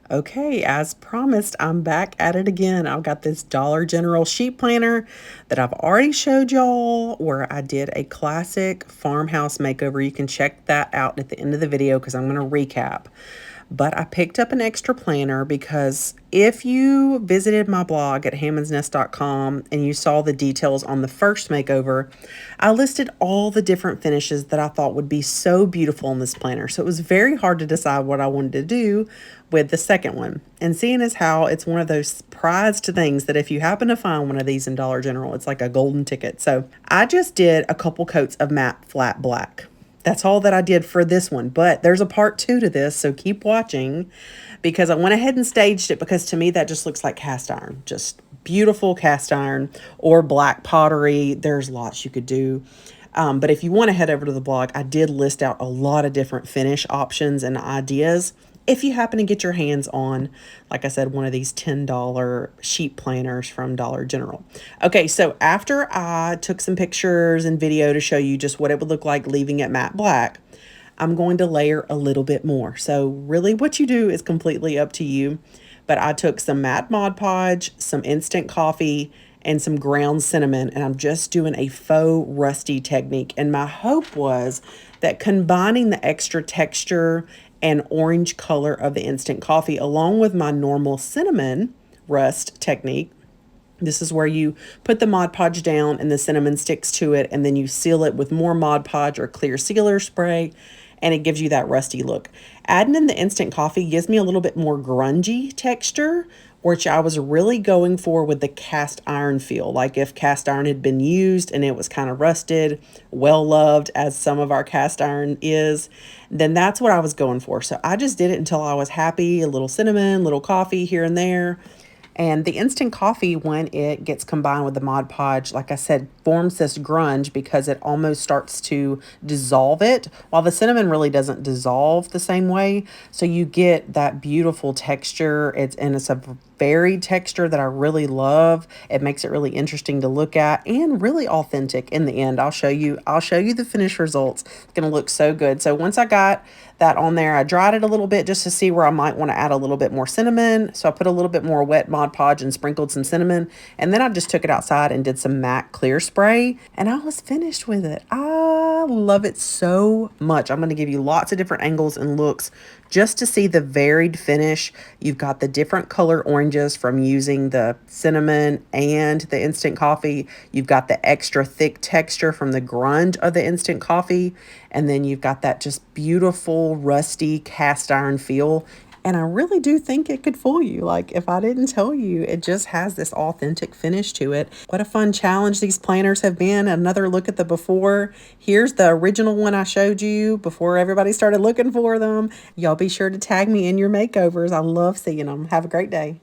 Okay, as promised, I'm back at it again. I've got this Dollar General sheet planner that I've already showed y'all where I did a classic farmhouse makeover. You can check that out at the end of the video because I'm going to recap. But I picked up an extra planner because if you visited my blog at hammondsnest.com and you saw the details on the first makeover, I listed all the different finishes that I thought would be so beautiful in this planner. So it was very hard to decide what I wanted to do with the second one. And seeing as how it's one of those prized things that if you happen to find one of these in Dollar General, it's like a golden ticket. So I just did a couple coats of matte flat black. That's all that I did for this one, but there's a part 2 to this, so keep watching because I went ahead and staged it because to me that just looks like cast iron, just beautiful cast iron or black pottery. There's lots you could do. But if you want to head over to the blog, I did list out a lot of different finish options and ideas. If you happen to get your hands on, like I said, one of these $10 sheet planners from Dollar General. Okay, so after I took some pictures and video to show you just what it would look like leaving it matte black, I'm going to layer a little bit more. So really what you do is completely up to you. But I took some matte Mod Podge, some instant coffee, and some ground cinnamon, and I'm just doing a faux rusty technique. And my hope was that combining the extra texture and orange color of the instant coffee along with my normal cinnamon rust technique, this is where you put the Mod Podge down and the cinnamon sticks to it, and then you seal it with more Mod Podge or clear sealer spray, and it gives you that rusty look. Adding in the instant coffee gives me a little bit more grungy texture, which I was really going for with the cast iron feel. Like if cast iron had been used and it was kind of rusted, well loved as some of our cast iron is, then that's what I was going for. So I just did it until I was happy. A little cinnamon, little coffee here and there. And the instant coffee, when it gets combined with the Mod Podge, like I said, forms this grunge because it almost starts to dissolve it, while the cinnamon really doesn't dissolve the same way. So you get that beautiful texture. It's a varied texture that I really love. It makes it really interesting to look at and really authentic in the end. I'll show you the finished results. It's going to look so good. So once I got that on there, I dried it a little bit just to see where I might want to add a little bit more cinnamon. So I put a little bit more wet Mod Podge and sprinkled some cinnamon. And then I just took it outside and did some matte clear spray. And I was finished with it. I love it so much. I'm going to give you lots of different angles and looks just to see the varied finish. You've got the different color oranges from using the cinnamon and the instant coffee. You've got the extra thick texture from the grunge of the instant coffee. And then you've got that just beautiful, rusty cast iron feel. And I really do think it could fool you. Like if I didn't tell you, it just has this authentic finish to it. What a fun challenge these planners have been. Another look at the before. Here's the original one I showed you before everybody started looking for them. Y'all be sure to tag me in your makeovers. I love seeing them. Have a great day.